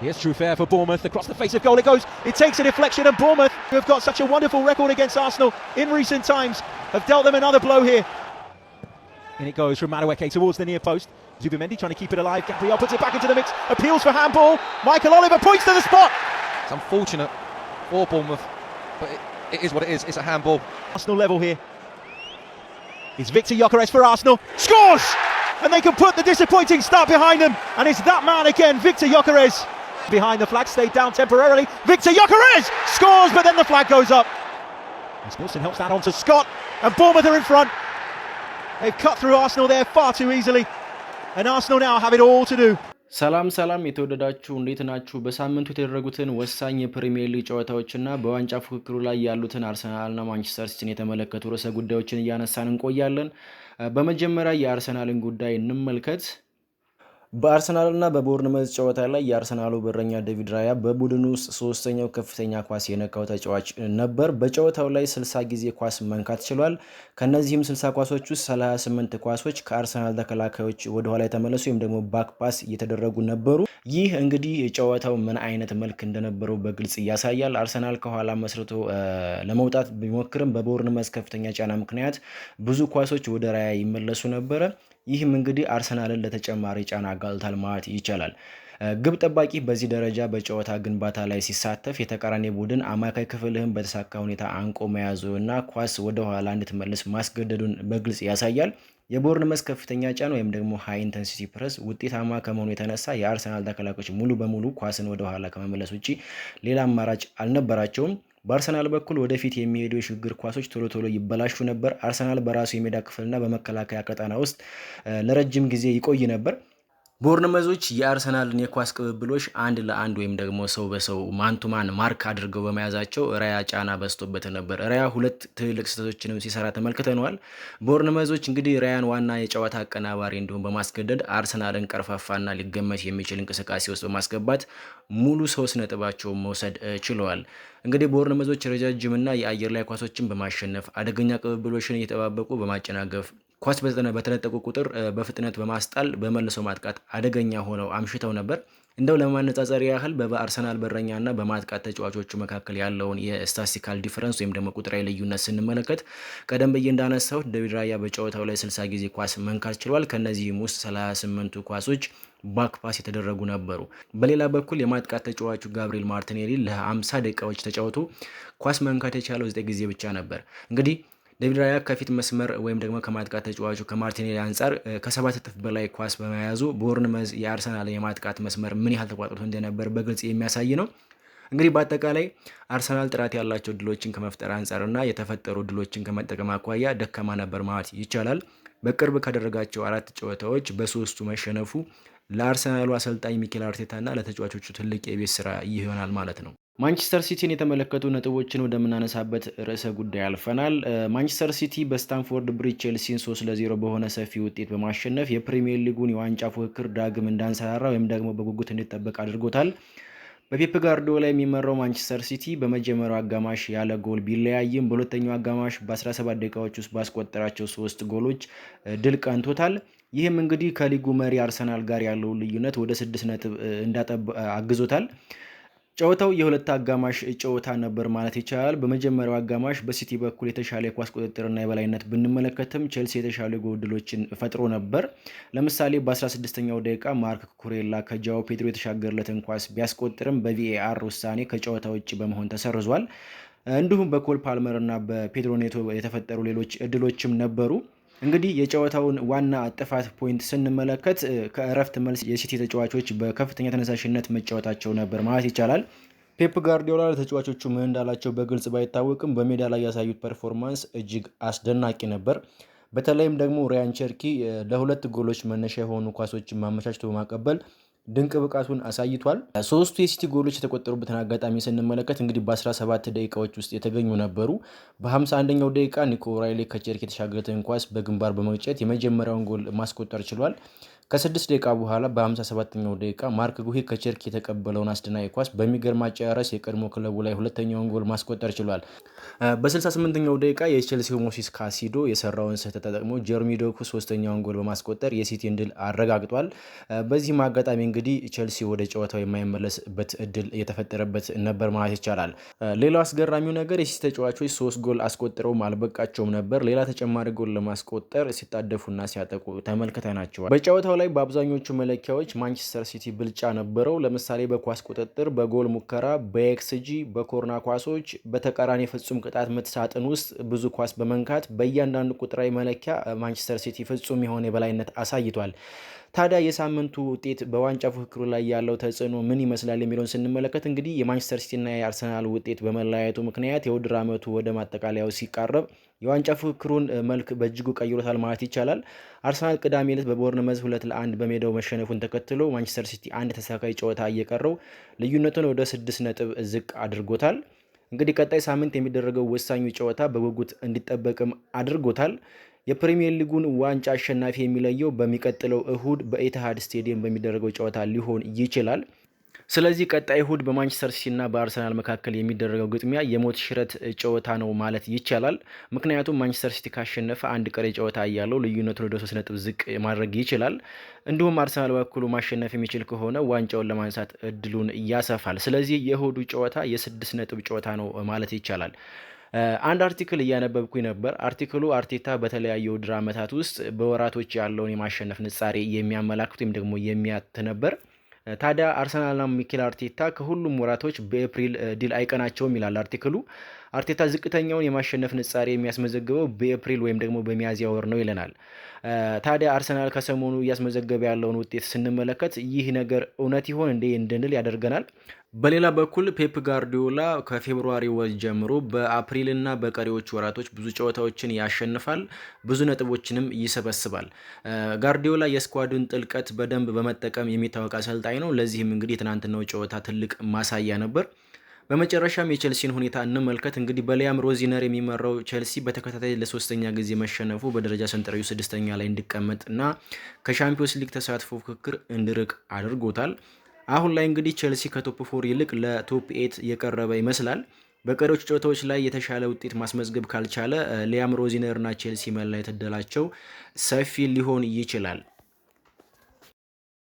Here's Truffert for Bournemouth, across the face of goal it goes, it takes a deflection, and Bournemouth, who have got such a wonderful record against Arsenal in recent times, have dealt them another blow here. And it goes from Madueke towards the near post. Zubimendi trying to keep it alive, Gabriel puts it back into the mix, appeals for handball, Michael Oliver points to the spot. It's unfortunate for Bournemouth, but it is what it is, it's a handball. Arsenal level here. It's Victor Gyökeres for Arsenal, scores! And they can put the disappointing start behind them, and it's that man again, Victor Gyökeres. Behind the flag, stayed down temporarily, Victor Gyökeres scores, but then the flag goes up. And Wilson helps that on to Scott, and Bournemouth are in front. They've cut through Arsenal there far too easily, and Arsenal now have it all to do. ሰላም የተወደዳችሁ እንዴት ናችሁ? በሳምንቱ የተደረጉትን ወሳኝ የፕሪሚየር ሊግ ጨዋታዎችና በዋንጫ ፉክክሩ ላይ ያሉትን አርሰናልና ማንቸስተር ሲቲን የተመለከቱ ርዕሰ ጉዳዮችን እያነሳን እንቆያለን። በመጀመሪያ የአርሰናልን ጉዳይ እንመልከት። በአርሰናልና በቦርንመዝ ጨዋታ ላይ የአርሰናሉ በረኛ ዴቪድ ራያ በቡድኑ ውስጥ ሶስተኛው ከፍተኛ ኳስ የነካው ተጫዋች ነበር። በጨዋታው ላይ 60 ጊዜ ኳስ መንካት ችሏል። ከነዚህም 60 ኳሶች ውስጥ 38 ኳሶች ከአርሰናል ተከላካዮች ወደ ኋላ የተመለሱ ወይም ደግሞ ባክ ፓስ እየተደረጉ ነበሩ። ይህ እንግዲህ ጨዋታው ምን አይነት መልክ እንደነበረው በግልጽ ያሳያል። አርሰናል ከኋላ መስርቶ ለመውጣት ቢሞክርም በቦርንመዝ ከፍተኛ ጫና ምክንያት ብዙ ኳሶች ወደ ራያ ይመለሱ ነበር። ይህም እንግዲህ አርሰናልን ለተጨማሪ ጫና አጋልጧል ማለት ይቻላል። ግብ ጠባቂ በዚህ ደረጃ በጨዋታ ግንባታ ላይ ሲሳተፍ የተቃራኒ ቡድን አማካይ ክፍልህን በተሳካ ሁኔታ አንቆ መያዙና ኳስ ወደ ኋላ እንድትመለስ ማስገደዱን በግልጽ ያሳያል። የቦርንመዝ ከፍተኛ ጫና ወይም ደግሞ ሃይ ኢንተንሲቲ ፕረስ ውጤታማ ከመሆኑ የተነሳ የአርሰናል ተከላካዮች ሙሉ በሙሉ ኳስን ወደ ኋላ ከመመለስ ውጪ ሌላ አማራጭ አልነበራቸውም። በአርሰናል በኩል ወደፊት የሚሄዱ የሽግግር ኳሶች ቶሎ ይበላሹ ነበር። አርሰናል በራሱ የሜዳ ክፍልና በመከላከያ ቀጠና ውስጥ ለረጅም ጊዜ ይቆይ ነበር። ቦርንመዞች የአርሰናልን የኳስ ቅብብሎች አንድ ለአንድ ወይም ደግሞ ሰው በሰው ማንቱማን ማርክ አድርገው በመያዛቸው ራያ ጫና በስቶበት ነበር። ራያ ሁለት ትልቅ ስህተቶችንም ሲሰራ ተመልክተናል። ቦርንመዞች እንግዲህ ራያን ዋና የጨዋታ አቀናባሪ እንዲሁም በማስገደድ አርሰናልን ቀርፋፋና ሊገመት የሚችል እንቅስቃሴ ውስጥ በማስገባት ሙሉ 3 ነጥባቸውን መውሰድ ችለዋል። እንግዲህ ቦርንመዞች ረጃጅምና የአየር ላይ ኳሶችን በማሸነፍ አደገኛ ቅብብሎችን እየተባበቁ በማጨናገፍ ኳስ በተነጠቁ ቁጥር በፍጥነት በማስጣል በመልሶ ማጥቃት አደገኛ ሆነው አምሽተው ነበር። እንደው ለማነጻጸር ያህል በአርሰናል በረኛና በማጥቃት ተጫዋቾቹ መካከል ያለውን የስታቲስቲካል ዲፈረንስ ወይም ደግሞ ቁጥራዊ ልዩነት ስንመለከት ቀደም ብዬ እንዳነሳው ዴቪድ ራያ በጨዋታው ላይ 60 ጊዜ ኳስ መንካት ችሏል። ከነዚህም ውስጥ 38ቱ ኳሶች ባክ ፓስ የተደረጉ ነበሩ። በሌላ በኩል የማጥቃት ተጫዋቹ ጋብሪኤል ማርቲኔሊ ለ50 ደቂቃዎች ተጫውቶ ኳስ መንካት የቻለው 9 ጊዜ ብቻ ነበር። እንግዲህ ዴቪድ ራያ ከፊት መስመር ወይም ደግሞ ከማጥቃት ተጫዋቹ ከማርቲኔሊ አንጻር ከ7 እጥፍ በላይ ኳስ በመያዙ ቦርንመዝ የአርሰናል የማጥቃት መስመር ምን ያህል ተቋጥቶ እንደነበር በግልጽ የሚያሳይ ነው። እንግዲህ በአጠቃላይ አርሰናል ጥራት ያላቸው ድሎችን ከመፍጠር አንጻርና የተፈጠሩ ድሎችን ከመጠቀም አኳያ ደካማ ነበር ማለት ይቻላል። በቅርብ ካደረጋቸው 4 ጨዋታዎች በ3ቱ መሸነፉ ለአርሰናሉ አሰልጣኝ ሚኬል አርቴታና ለተጫዋቾቹ ትልቅ የቤት ስራ ይሆናል ማለት ነው። ማንቸስተር ሲቲን የተመለከቱ ነጥቦችን ወደምናነሳበት ርዕሰ ጉዳይ አልፈናል። ማንቸስተር ሲቲ በስታንፎርድ ብሪጅ ቼልሲን 3-0 በሆነ ሰፊ ውጤት በማሸነፍ የፕሪሚየር ሊጉን የዋንጫ ፉክክር ዳግም እንዳንሰራራ ወይም ደግሞ በጉጉት እንዲጠበቅ አድርጎታል። በፔፕ ጋርዲዮላ የሚመራው ማንቸስተር ሲቲ በመጀመሪያው አጋማሽ ያለ ጎል ቢለያይም በሁለተኛው አጋማሽ በ17 ደቂቃዎች ውስጥ ባስቆጠራቸው 3 ጎሎች ድል ቀንቶታል። ይህም እንግዲህ ከሊጉ መሪ አርሰናል ጋር ያለውን ልዩነት ወደ 6 ነጥብ እንዳጠብ አግዞታል። ጨዋታው የሁለት አጋማሽ ጨዋታ ነበር ማለት ይቻላል። በመጀመሪያው አጋማሽ በሲቲ በኩል የተሻለ የኳስ ቁጥጥርና የበላይነት ብንመለከትም ቼልሲ የተሻለ ጎል ዕድሎችን ፈጥሮ ነበር። ለምሳሌ በ16ኛው ደቂቃ ማርክ ኩኩሬላ ከጃኦ ፔድሮ የተሻገረለትን ኳስ ቢያስቆጥርም በቪኤአር ውሳኔ ከጨዋታ ውጭ በመሆን ተሰርዟል። እንዲሁም በኮል ፓልመር እና በፔድሮ ኔቶ የተፈጠሩ ሌሎች ዕድሎችም ነበሩ። እንግዲህ የጨዋታውን ዋና ጥፋት ፖይንት ስንመለከት ከእረፍት መልስ የሲቲ ተጫዋቾች በከፍተኛ ተነሳሽነት መጫወታቸው ነበር ማለት ይቻላል። ፔፕ ጋርዲዮላ ለተጫዋቾቹ ምን እንዳላቸው በግልጽ ባይታወቅም በሜዳ ላይ ያሳዩት ፐርፎርማንስ እጅግ አስደናቂ ነበር። በተለይም ደግሞ ራያን ቸርኪ ለሁለት ጎሎች መነሻ የሆኑ ኳሶችን ማመቻችቶ በማቀበል ድንቅ ብቃቱን አሳይቷል። 3ቱ የሲቲ ጎሎች የተቆጠሩበትን አጋጣሚ ስንመለከት እንግዲህ በ17 ደቂቃዎች ውስጥ የተገኙ ነበሩ። በ51ኛው ደቂቃ ኒኮ ራይሊ ከቸርኪ የተሻገረትን ኳስ በግንባር በመግጨት የመጀመሪያውን ጎል ማስቆጠር ችሏል። ከ6 ደቂቃ በኋላ በ57ኛው ደቂቃ ማርክ ጉሂ ከቸርኪ የተቀበለውን አስደናቂ ኳስ በሚገርም አጨራረስ የቀድሞ ክለቡ ላይ ሁለተኛውን ጎል ማስቆጠር ችሏል። በ68ኛው ደቂቃ የቼልሲው ሞሲስ ካሲዶ የሰራውን ስህተት ተጠቅሞ ጀርሚ ዶኩ ሶስተኛውን ጎል በማስቆጠር የሲቲን ድል አረጋግጧል። በዚህም አጋጣሚ እንግዲህ ቼልሲ ወደ ጨዋታው የማይመለስበት እድል የተፈጠረበት ነበር ማለት ይቻላል። ሌላው አስገራሚው ነገር የሲቲ ተጫዋቾች 3 ጎል አስቆጥረውም አልበቃቸውም ነበር። ሌላ ተጨማሪ ጎል ለማስቆጠር ሲጣደፉና ሲያጠቁ ተመልክተናቸዋል። በጨዋታው ላይ በአብዛኞቹ መለኪያዎች ማንቸስተር ሲቲ ብልጫ ነበረው። ለምሳሌ በኳስ ቁጥጥር፣ በጎል ሙከራ፣ በኤክስጂ፣ በኮርና ኳሶች፣ በተቃራኒ ፍጹም ቅጣት ምት ሳጥን ውስጥ ብዙ ኳስ በመንካት በእያንዳንዱ ቁጥራዊ መለኪያ ማንቸስተር ሲቲ ፍጹም የሆነ የበላይነት አሳይቷል። ታዲያ የሳምንቱ ውጤት በዋንጫ ፉክክሩ ላይ ያለው ተጽዕኖ ምን ይመስላል የሚለውን ስንመለከት እንግዲህ የማንቸስተር ሲቲና የአርሰናል ውጤት በመለያየቱ ምክንያት የውድድር ዓመቱ ወደ ማጠቃለያው ሲቃረብ የዋንጫ ፉክክሩን መልክ በእጅጉ ቀይሮታል ማለት ይቻላል። አርሰናል ቅዳሜ ዕለት በቦርንመዝ 2-1 በሜዳው መሸነፉን ተከትሎ ማንቸስተር ሲቲ አንድ ተስተካካይ ጨዋታ እየቀረው ልዩነቱን ወደ 6 ነጥብ ዝቅ አድርጎታል። እንግዲህ ቀጣይ ሳምንት የሚደረገው ወሳኙ ጨዋታ በጉጉት እንዲጠበቅም አድርጎታል። የፕሪሚየር ሊጉን ዋንጫ አሸናፊ የሚለየው በሚቀጥለው እሁድ በኢትሃድ ስቴዲየም በሚደረገው ጨዋታ ሊሆን ይችላል። ስለዚህ ቀጣይ እሁድ በማንቸስተር ሲቲ እና በአርሰናል መካከል የሚደረገው ግጥሚያ የሞት ሽረት ጨዋታ ነው ማለት ይቻላል። ምክንያቱም ማንቸስተር ሲቲ ካሸነፈ አንድ ቀሪ ጨዋታ እያለው ልዩነቱን ወደ 3 ነጥብ ዝቅ ማድረግ ይችላል። እንዲሁም አርሰናል በኩሉ ማሸነፍ የሚችል ከሆነ ዋንጫውን ለማንሳት እድሉን ያሰፋል። ስለዚህ የእሁዱ ጨዋታ የ6 ነጥብ ጨዋታ ነው ማለት ይቻላል። አንድ አርቲክል እያነበብኩኝ ነበር። አርቲክሉ አርቴታ በተለያዩ ውድድር ዓመታት ውስጥ በወራቶች ያለውን የማሸነፍ ንጻሬ የሚያመላክት ወይም ደግሞ የሚያት ነበር። ታዲያ አርሰናልና ሚኬል አርቴታ ከሁሉም ወራቶች በኤፕሪል ድል አይቀናቸውም ይላል አርቲክሉ። አርቴታ ዝቅተኛውን የማሸነፍ ንጻሬ የሚያስመዘግበው በኤፕሪል ወይም ደግሞ በሚያዝያ ወር ነው ይለናል። ታዲያ አርሰናል ከሰሞኑ እያስመዘገበ ያለውን ውጤት ስንመለከት ይህ ነገር እውነት ይሆን እንዴ እንድንል ያደርገናል። በሌላ በኩል ፔፕ ጋርዲዮላ ከፌብሩዋሪ ወር ጀምሮ በአፕሪልና በቀሪዎቹ ወራቶች ብዙ ጨዋታዎችን ያሸንፋል፣ ብዙ ነጥቦችንም ይሰበስባል። ጋርዲዮላ የስኳዱን ጥልቀት በደንብ በመጠቀም የሚታወቅ አሰልጣኝ ነው። ለዚህም እንግዲህ የትናንትናው ጨዋታ ትልቅ ማሳያ ነበር። በመጨረሻም የቼልሲን ሁኔታ እንመልከት። እንግዲህ በሊያም ሮዚነር የሚመራው ቼልሲ በተከታታይ ለ3ኛ ጊዜ መሸነፉ በደረጃ ሰንጠረዡ 6ኛ ላይ እንዲቀመጥ እና ከሻምፒዮንስ ሊግ ተሳትፎ ፍክክር እንዲርቅ አድርጎታል። አሁን ላይ እንግዲህ ቼልሲ ከቶፕ 4 ይልቅ ለቶፕ 8 የቀረበ ይመስላል። በቀሪዎቹ ጨዋታዎች ላይ የተሻለ ውጤት ማስመዝገብ ካልቻለ ሊያም ሮዚነር እና ቼልሲ መለያየት ዕድላቸው ሰፊ ሊሆን ይችላል።